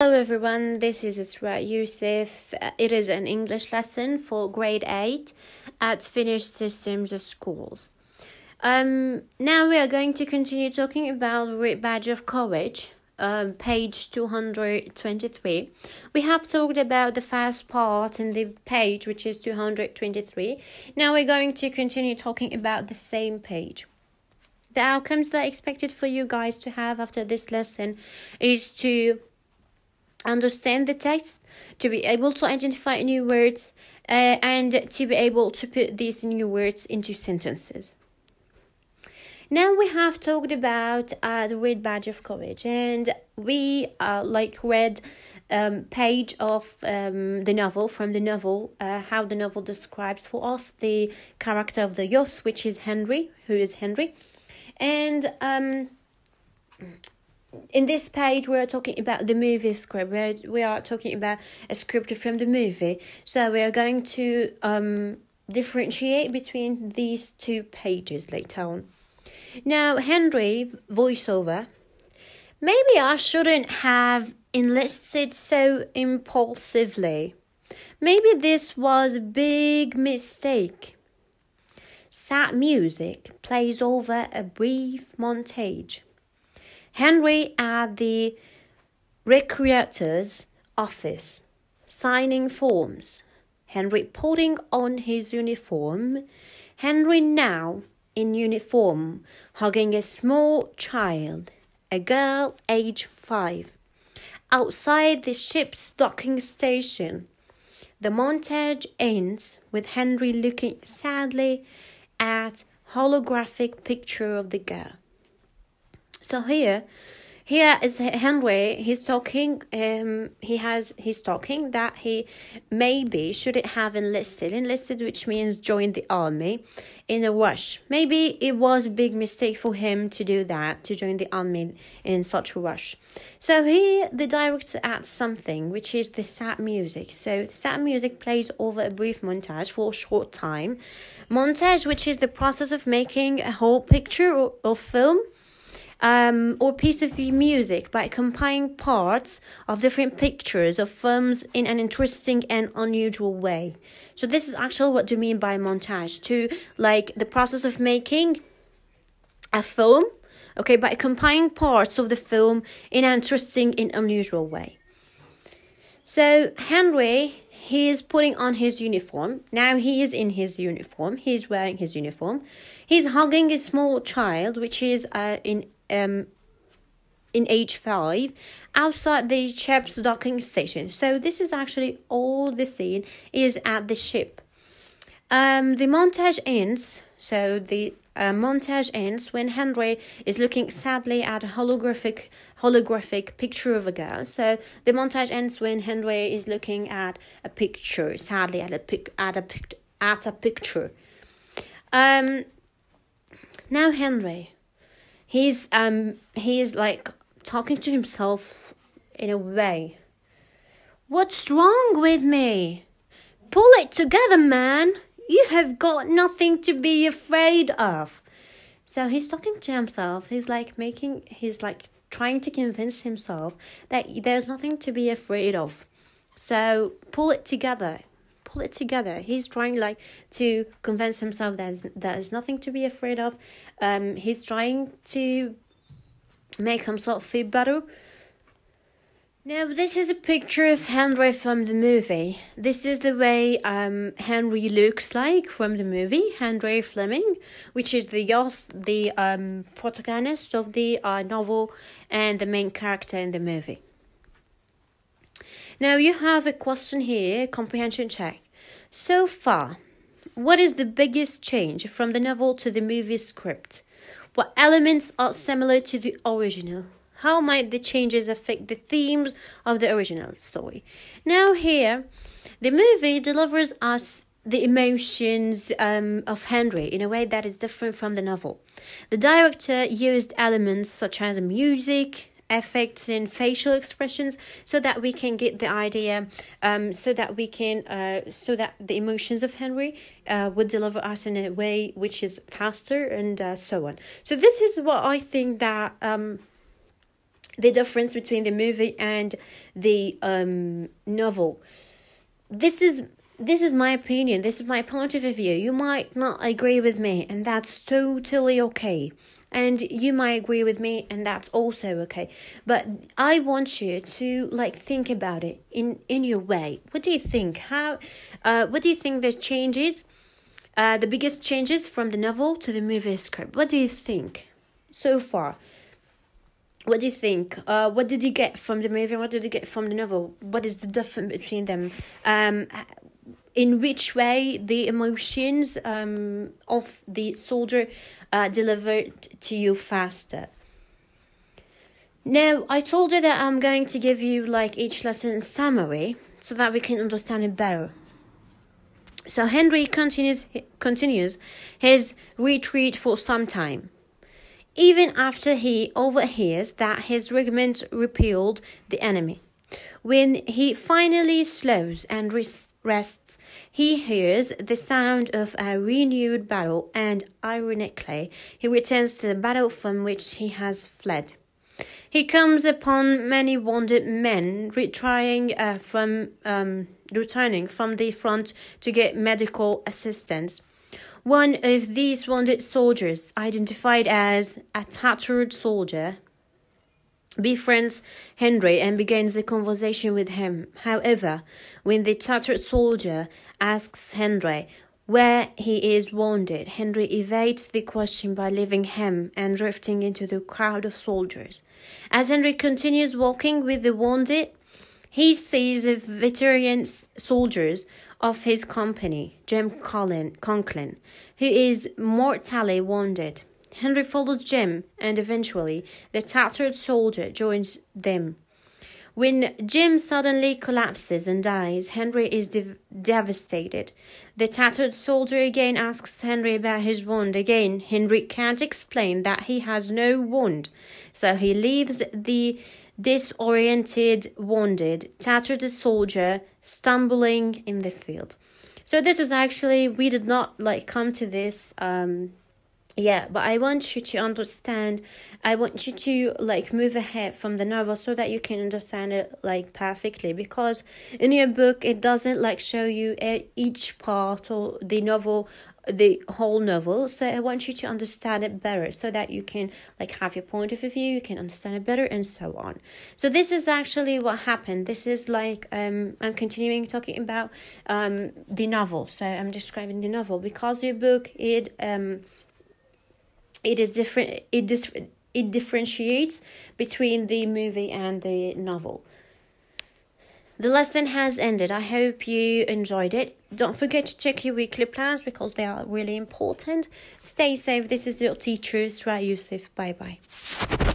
Hello everyone, this is Isra Youssef. It is an English lesson for grade 8 at Finnish Systems Schools. Now we are going to continue talking about Badge of Courage, page 223. We have talked about the first part in the page, which is 223. Now we're going to continue talking about the same page. The outcomes that are expected for you guys to have after this lesson is to understand the text, to be able to identify new words, and to be able to put these new words into sentences. Now we have talked about the word badge of courage, and we read page of the novel, from the novel, how the novel describes for us the character of the youth, which is Henry, and in this page, we are talking about the movie script. We are talking about a script from the movie. So we are going to differentiate between these two pages later on. Now, Henry, voiceover. Maybe I shouldn't have enlisted so impulsively. Maybe this was a big mistake. Sad music plays over a brief montage. Henry at the recruiter's office, signing forms. Henry putting on his uniform. Henry now in uniform, hugging a small child, a girl age 5. Outside the ship's docking station, the montage ends with Henry looking sadly at holographic picture of the girl. So here is Henry. He's talking. He's talking that he maybe shouldn't have enlisted, which means join the army in a rush. Maybe it was a big mistake for him to do that, to join the army in such a rush. So here the director adds something, which is the sad music. So the sad music plays over a brief montage for a short time. Montage, which is the process of making a whole picture or film. Or piece of music by combining parts of different pictures of films in an interesting and unusual way. So this is actually what do you mean by montage, to like the process of making a film, okay, by combining parts of the film in an interesting and unusual way. So Henry, he is putting on his uniform. Now he is in his uniform. He's wearing his uniform. He's hugging a small child, which is in age 5, outside the ship's docking station. So this is actually all the scene is at the ship. The montage ends. So the montage ends when Henry is looking sadly at a holographic picture of a girl. So the montage ends when Henry is looking at a picture, sadly at a picture. Now Henry, he's like talking to himself in a way. What's wrong with me? Pull it together, man. You have got nothing to be afraid of. So he's talking to himself. He's trying to convince himself that there's nothing to be afraid of. So pull it together. He's trying to convince himself that there's nothing to be afraid of. He's trying to make himself feel better. Now, this is a picture of Henry from the movie. This is the way Henry looks like from the movie. Henry Fleming, which is the protagonist of the novel and the main character in the movie. Now, you have a question here, comprehension check. So far, what is the biggest change from the novel to the movie script? What elements are similar to the original? How might the changes affect the themes of the original story? Now here, the movie delivers us the emotions of Henry in a way that is different from the novel. The director used elements such as music, effects and facial expressions so that we can get the idea, so that the emotions of Henry would deliver us in a way which is faster and so on. So this is what I think that the difference between the movie and the novel. This is my opinion. This is my point of view. You might not agree with me, and that's totally okay. And you might agree with me, and that's also okay. But I want you to think about it in your way. What do you think? What do you think the changes? The biggest changes from the novel to the movie script. What do you think so far? What do you think? What did you get from the movie? What did you get from the novel? What is the difference between them? In which way the emotions of the soldier delivered to you faster? Now, I told you that I'm going to give you each lesson summary so that we can understand it better. So Henry continues his retreat for some time, even after he overhears that his regiment repelled the enemy. When he finally slows and rests, he hears the sound of a renewed battle, and ironically, he returns to the battle from which he has fled. He comes upon many wounded men returning from the front to get medical assistance. One of these wounded soldiers, identified as a tattered soldier, befriends Henry and begins a conversation with him. However, when the tattered soldier asks Henry where he is wounded, Henry evades the question by leaving him and drifting into the crowd of soldiers. As Henry continues walking with the wounded, he sees a veteran soldiers of his company, Jim Conklin, who is mortally wounded. Henry follows Jim, and eventually the tattered soldier joins them. When Jim suddenly collapses and dies, Henry is devastated. The tattered soldier again asks Henry about his wound. Again, Henry can't explain that he has no wound, so he leaves the disoriented, wounded, tattered soldier stumbling in the field. So this is actually, we did not come to this but I want you to understand. I want you to move ahead from the novel so that you can understand it perfectly, because in your book it doesn't show you each part or the novel, the whole novel. So I want you to understand it better so that you can have your point of view, you can understand it better, and so on. So this is actually what happened. This is I'm continuing talking about the novel. So I'm describing the novel because your book it is different. It differentiates between the movie and the novel. The lesson has ended. I hope you enjoyed it. Don't forget to check your weekly plans because they are really important. Stay safe. This is your teacher, Sra Yusuf. Bye-bye.